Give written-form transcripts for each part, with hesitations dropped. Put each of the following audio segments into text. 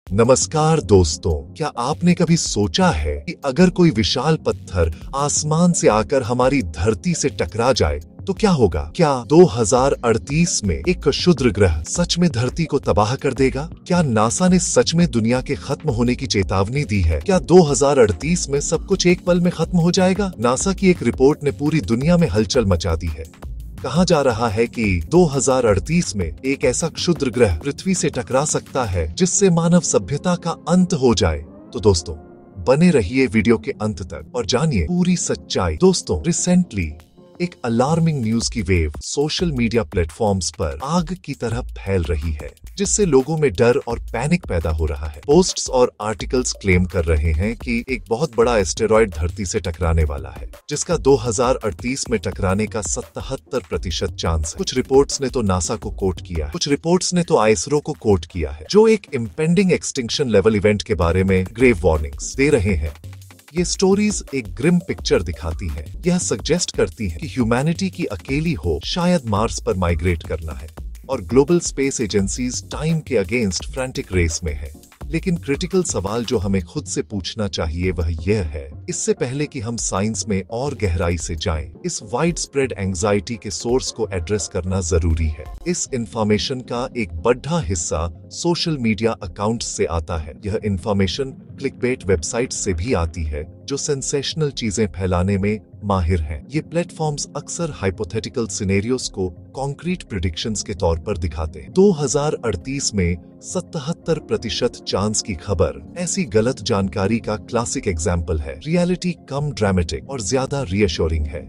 नमस्कार दोस्तों, क्या आपने कभी सोचा है कि अगर कोई विशाल पत्थर आसमान से आकर हमारी धरती से टकरा जाए तो क्या होगा? क्या 2038 में एक क्षुद्र ग्रह सच में धरती को तबाह कर देगा? क्या नासा ने सच में दुनिया के खत्म होने की चेतावनी दी है? क्या 2038 में सब कुछ एक पल में खत्म हो जाएगा? नासा की एक रिपोर्ट ने पूरी दुनिया में हलचल मचा दी है। कहा जा रहा है कि 2038 में एक ऐसा क्षुद्र ग्रह पृथ्वी से टकरा सकता है जिससे मानव सभ्यता का अंत हो जाए। तो दोस्तों, बने रहिए वीडियो के अंत तक और जानिए पूरी सच्चाई। दोस्तों, रिसेंटली एक अलार्मिंग न्यूज की वेव सोशल मीडिया प्लेटफॉर्म्स पर आग की तरह फैल रही है, जिससे लोगों में डर और पैनिक पैदा हो रहा है। पोस्ट्स और आर्टिकल्स क्लेम कर रहे हैं कि एक बहुत बड़ा एस्टेरॉयड धरती से टकराने वाला है, जिसका 2038 में टकराने का 77% चांस है। कुछ रिपोर्ट्स ने तो नासा को कोट किया है, कुछ रिपोर्ट्स ने तो आईएसआरओ को कोट किया है, जो एक इम्पेंडिंग एक्सटिंक्शन लेवल इवेंट के बारे में ग्रेव वार्निंग्स दे रहे हैं। ये स्टोरीज एक ग्रिम पिक्चर दिखाती हैं। यह सजेस्ट करती हैं कि ह्यूमैनिटी की अकेली हो शायद मार्स पर माइग्रेट करना है और ग्लोबल स्पेस एजेंसीज टाइम के अगेंस्ट फ्रैंटिक रेस में है। लेकिन क्रिटिकल सवाल जो हमें खुद से पूछना चाहिए वह यह है, इससे पहले कि हम साइंस में और गहराई से जाएं, इस वाइड स्प्रेड एंजाइटी के सोर्स को एड्रेस करना जरूरी है। इस इंफॉर्मेशन का एक बड़ा हिस्सा सोशल मीडिया अकाउंट्स से आता है। यह इंफॉर्मेशन क्लिकबेट वेबसाइट्स से भी आती है जो सेंसेशनल चीजें फैलाने में माहिर हैं। ये प्लेटफॉर्म्स अक्सर हाइपोथेटिकल सिनेरियोस को कॉन्क्रीट प्रेडिक्शंस के तौर पर दिखाते हैं। 2038 में 77% चांस की खबर ऐसी गलत जानकारी का क्लासिक एग्जाम्पल है। रियलिटी कम ड्रामेटिक और ज्यादा रीअश्योरिंग है।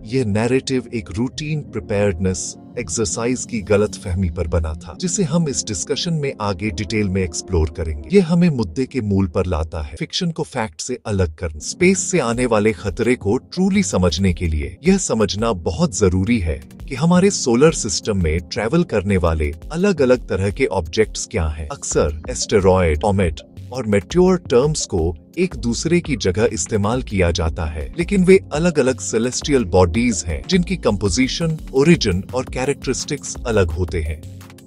यह नैरेटिव एक रूटीन प्रिपेयर्डनेस एक्सरसाइज की गलत फहमी पर बना था, जिसे हम इस डिस्कशन में आगे डिटेल में एक्सप्लोर करेंगे। यह हमें मुद्दे के मूल पर लाता है, फिक्शन को फैक्ट से अलग करना। स्पेस से आने वाले खतरे को ट्रूली समझने के लिए यह समझना बहुत जरूरी है कि हमारे सोलर सिस्टम में ट्रैवल करने वाले अलग अलग तरह के ऑब्जेक्ट्स क्या हैं। अक्सर एस्टेरॉयड, कॉमेट और मेट्योर टर्म्स को एक दूसरे की जगह इस्तेमाल किया जाता है, लेकिन वे अलग अलग सेलेस्टियल बॉडीज हैं जिनकी कंपोजिशन, ओरिजिन और कैरेक्टरिस्टिक्स अलग होते हैं।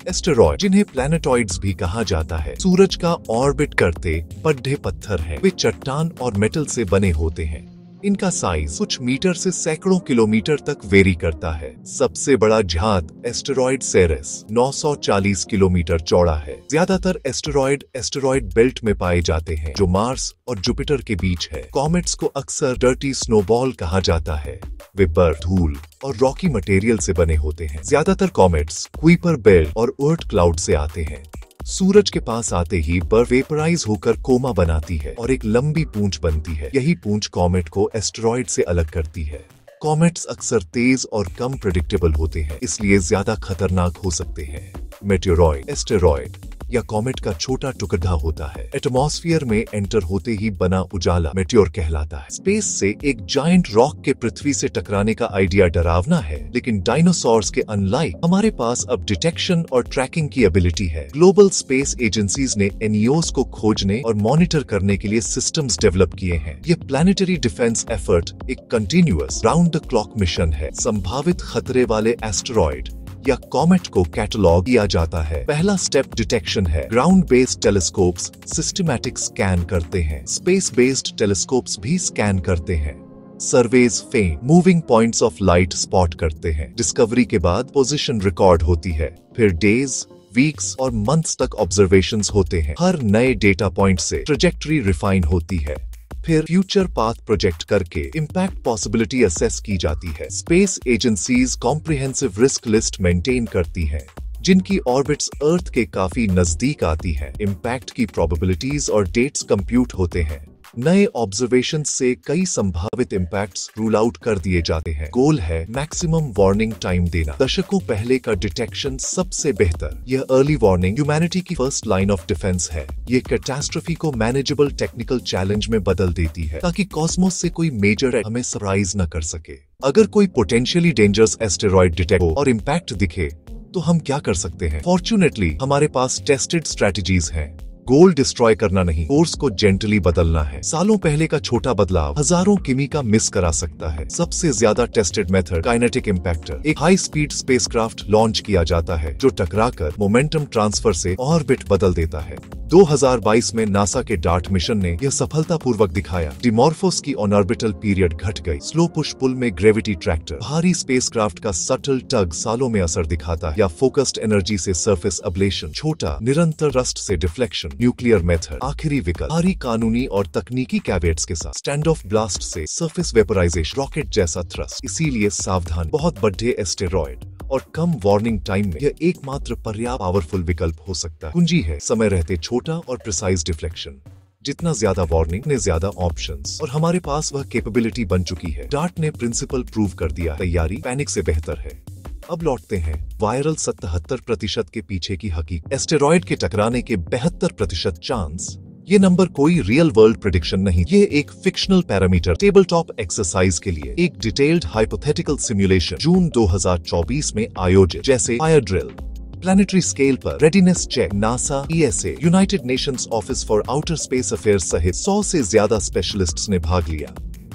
एस्टेरॉयड, जिन्हें प्लैनेटॉइड्स भी कहा जाता है, सूरज का ऑर्बिट करते बड़े पत्थर हैं। वे चट्टान और मेटल से बने होते हैं। इनका साइज कुछ मीटर से सैकड़ों किलोमीटर तक वेरी करता है। सबसे बड़ा झात एस्टेरॉयड सेरेस 940 किलोमीटर चौड़ा है। ज्यादातर एस्टेरॉयड बेल्ट में पाए जाते हैं, जो मार्स और जुपिटर के बीच है। कॉमेट्स को अक्सर डर्टी स्नोबॉल कहा जाता है। वे बर्फ, धूल और रॉकी मटेरियल से बने होते हैं। ज्यादातर कॉमेट्स कुइपर बेल्ट और ओर्ट क्लाउड से आते हैं। सूरज के पास आते ही बर्फ वेपराइज होकर कोमा बनाती है और एक लंबी पूंछ बनती है। यही पूंछ कॉमेट को एस्टेरॉयड से अलग करती है। कॉमेट्स अक्सर तेज और कम प्रेडिक्टेबल होते हैं, इसलिए ज्यादा खतरनाक हो सकते हैं। मेटेओरॉयड, एस्टेरॉयड या कॉमेट का छोटा टुकड़ा होता है। एटमॉस्फेयर में एंटर होते ही बना उजाला मेटेओर कहलाता है। स्पेस से एक जायंट रॉक के पृथ्वी से टकराने का आइडिया डरावना है, लेकिन डायनासोर्स के अनलाइक हमारे पास अब डिटेक्शन और ट्रैकिंग की एबिलिटी है। ग्लोबल स्पेस एजेंसीज ने एनियोस को खोजने और मॉनिटर करने के लिए सिस्टम्स डेवलप किए हैं। ये प्लैनेटरी डिफेंस एफर्ट एक continuous round the clock mission है। संभावित खतरे वाले एस्टेरॉयड या कॉमेट को कैटलॉग किया जाता है। पहला स्टेप डिटेक्शन है। Ground based telescopes systematic scan करते हैं। स्पेस बेस्ड टेलीस्कोप्स भी स्कैन करते हैं। सर्वेज फेंट moving points of light spot करते हैं। डिस्कवरी के बाद पोजीशन रिकॉर्ड होती है। फिर डेज, वीक्स और मंथ्स तक ऑब्जर्वेशंस होते हैं। हर नए डेटा पॉइंट से ट्रेजेक्टरी रिफाइन होती है। फिर फ्यूचर पाथ प्रोजेक्ट करके इम्पैक्ट पॉसिबिलिटी असेस की जाती है। Space agencies comprehensive risk list maintain करती हैं, जिनकी ऑर्बिट्स अर्थ के काफी नजदीक आती है। इम्पैक्ट की प्रोबेबिलिटीज और डेट्स कंप्यूट होते हैं। नए ऑब्जर्वेशन से कई संभावित इम्पैक्ट्स रूल आउट कर दिए जाते हैं। गोल है मैक्सिमम वार्निंग टाइम देना। दशकों पहले का डिटेक्शन सबसे बेहतर। यह अर्ली वार्निंग ह्यूमैनिटी की फर्स्ट लाइन ऑफ डिफेंस है। ये कैटास्ट्रोफी को मैनेजेबल टेक्निकल चैलेंज में बदल देती है, ताकि कॉस्मोस से कोई मेजर हमें सरप्राइज न कर सके। अगर कोई पोटेंशियली डेंजरस एस्टेरॉयड डिटेक्ट हो और इम्पैक्ट दिखे तो हम क्या कर सकते हैं? फॉर्चुनेटली हमारे पास टेस्टेड स्ट्रेटजीज हैं। गोल डिस्ट्रॉय करना नहीं, कोर्स को जेंटली बदलना है। सालों पहले का छोटा बदलाव हजारों किमी का मिस करा सकता है। सबसे ज्यादा टेस्टेड मेथड काइनेटिक इम्पैक्टर। एक हाई स्पीड स्पेसक्राफ्ट लॉन्च किया जाता है जो टकराकर मोमेंटम ट्रांसफर से ऑर्बिट बदल देता है। 2022 में नासा के डार्ट मिशन ने यह सफलतापूर्वक दिखाया। डिमॉर्फोस की ऑन ऑर्बिटल पीरियड घट गई। स्लो पुश पुल में ग्रेविटी ट्रैक्टर। भारी स्पेसक्राफ्ट का सटल टग सालों में असर दिखाता है। या फोकस्ड एनर्जी से सरफेस अब्लेशन। छोटा निरंतर रस्ट से डिफ्लेक्शन। न्यूक्लियर मेथड आखिरी विकल्प। भारी कानूनी और तकनीकी कैवेट्स के साथ स्टैंड ऑफ ब्लास्ट से सरफेस वेपराइजेशन। रॉकेट जैसा थ्रस्ट। इसीलिए सावधान, बहुत बड़े एस्टेरॉयड और कम वार्निंग टाइम में यह एकमात्र पर्याप्त पावरफुल विकल्प हो सकता है। कुंजी है समय रहते छोटा और प्रिसाइज डिफ्लेक्शन। जितना ज्यादा वार्निंग ने ज्यादा ऑप्शंस, और हमारे पास वह कैपेबिलिटी बन चुकी है। डार्ट ने प्रिंसिपल प्रूव कर दिया, तैयारी पैनिक से बेहतर है। अब लौटते हैं वायरल 77% के पीछे की हकीकत। एस्टेरॉयड के टकराने के 72% चांस। ये नंबर कोई रियल वर्ल्ड प्रेडिक्शन नहीं, ये एक fictional parameter. Table top exercise के लिए एक डिटेल्ड हाइपोथेटिकल सिमुलेशन जून 2024 में आयोजित, जैसे फायर ड्रिल। प्लानिटरी स्केल पर readiness check. NASA, ESA, United Nations office for outer space affairs सहित 100 से ज्यादा स्पेशलिस्ट्स ने भाग लिया।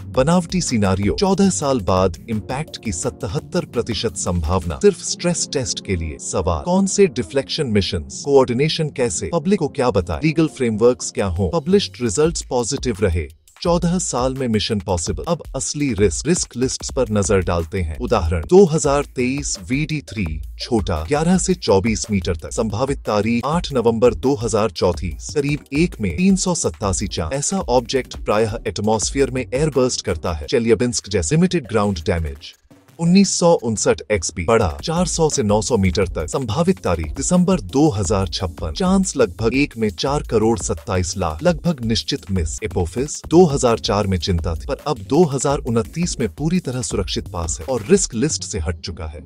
बनावटी सिनारियो। 14 साल बाद इम्पैक्ट की 77% संभावना। सिर्फ स्ट्रेस टेस्ट के लिए सवाल। कौन से डिफ्लेक्शन मिशंस, कोऑर्डिनेशन कैसे, पब्लिक को क्या बताए, लीगल फ्रेमवर्क्स क्या हो, पब्लिश्ड रिजल्ट्स पॉजिटिव रहे। 14 साल में मिशन पॉसिबल। अब असली रिस्क लिस्ट्स पर नजर डालते हैं। उदाहरण 2023 VD3 छोटा 11 से 24 मीटर तक। संभावित तारीख 8 नवंबर 2034। करीब 1 में 387 चांस। ऐसा ऑब्जेक्ट प्रायः एटमॉस्फेयर में एयरबर्स्ट करता है। चेलियाबिंस्क जैसे लिमिटेड ग्राउंड डैमेज। 1959 XP बड़ा 400 से 900 मीटर तक। संभावित तारीख दिसंबर 2056। चांस लगभग 1 में 4 करोड़ 27 लाख। लगभग निश्चित मिस। एपोफिस 2004 में चिंता थी, पर अब 2029 में पूरी तरह सुरक्षित पास है और रिस्क लिस्ट से हट चुका है।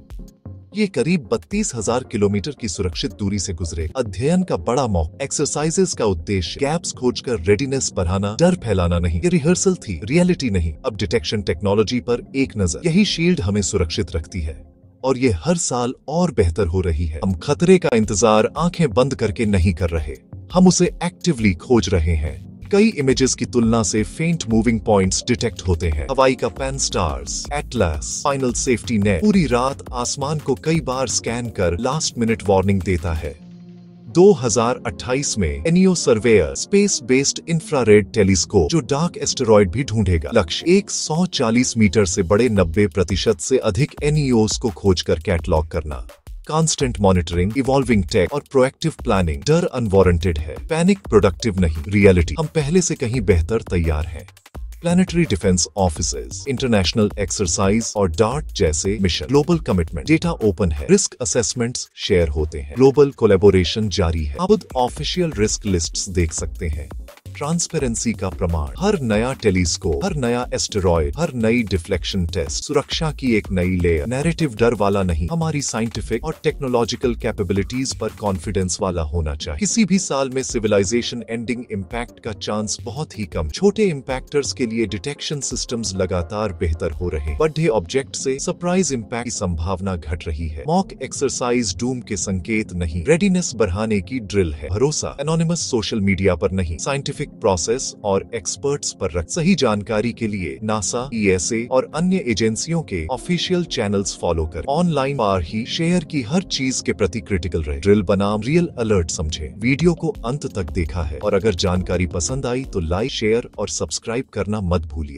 ये करीब 32,000 किलोमीटर की सुरक्षित दूरी से गुजरे। अध्ययन का बड़ा मौका। एक्सरसाइजेस का उद्देश्य गैप्स खोजकर रेडीनेस बढ़ाना, डर फैलाना नहीं। ये रिहर्सल थी, रियलिटी नहीं। अब डिटेक्शन टेक्नोलॉजी पर एक नजर। यही शील्ड हमें सुरक्षित रखती है और ये हर साल और बेहतर हो रही है। हम खतरे का इंतजार आंखें बंद करके नहीं कर रहे, हम उसे एक्टिवली खोज रहे हैं। कई इमेजेस की तुलना से फेंट मूविंग पॉइंट्स डिटेक्ट होते हैं। हवाई का Pan STARRS, ATLAS, final safety net पूरी रात आसमान को कई बार स्कैन कर लास्ट मिनट वार्निंग देता है। 2028 में NEO Surveyor space based infrared telescope जो डार्क एस्टेरॉयड भी ढूंढेगा। लक्ष्य 140 मीटर से बड़े 90% से अधिक एनियोस को खोजकर कैटलॉग करना। कांस्टेंट मॉनिटरिंग, इवॉल्विंग टेक और प्रोएक्टिव प्लानिंग। डर अनवारंटेड है, पैनिक प्रोडक्टिव नहीं। रियलिटी हम पहले से कहीं बेहतर तैयार हैं। Planetary defence offices, international exercise और डार्ट जैसे mission. Global commitment, data open है, रिस्क असेसमेंट्स शेयर होते हैं, ग्लोबल कोलैबोरेशन जारी है। अब ऑफिशियल रिस्क लिस्ट्स देख सकते हैं। ट्रांसपेरेंसी का प्रमाण। हर नया टेलीस्कोप, हर नया एस्टेरॉयड, हर नई डिफ्लेक्शन टेस्ट सुरक्षा की एक नई लेयर। नैरेटिव डर वाला नहीं, हमारी साइंटिफिक और टेक्नोलॉजिकल कैपेबिलिटीज पर कॉन्फिडेंस वाला होना चाहिए। किसी भी साल में सिविलाइजेशन एंडिंग इम्पैक्ट का चांस बहुत ही कम। छोटे इम्पैक्टर्स के लिए डिटेक्शन सिस्टम्स लगातार बेहतर हो रहे हैं। बड़े ऑब्जेक्ट से सरप्राइज इम्पैक्ट की संभावना घट रही है। मॉक एक्सरसाइज डूम के संकेत नहीं, रेडीनेस बढ़ाने की ड्रिल है। भरोसा एनोनिमस सोशल मीडिया पर नहीं, साइंटिफिक प्रोसेस और एक्सपर्ट्स पर रख। सही जानकारी के लिए नासा, ESA और अन्य एजेंसियों के ऑफिशियल चैनल्स फॉलो कर। ऑनलाइन बार ही शेयर की हर चीज के प्रति क्रिटिकल रहे। ड्रिल बनाम रियल अलर्ट समझे। वीडियो को अंत तक देखा है और अगर जानकारी पसंद आई तो लाइक, शेयर और सब्सक्राइब करना मत भूलिए।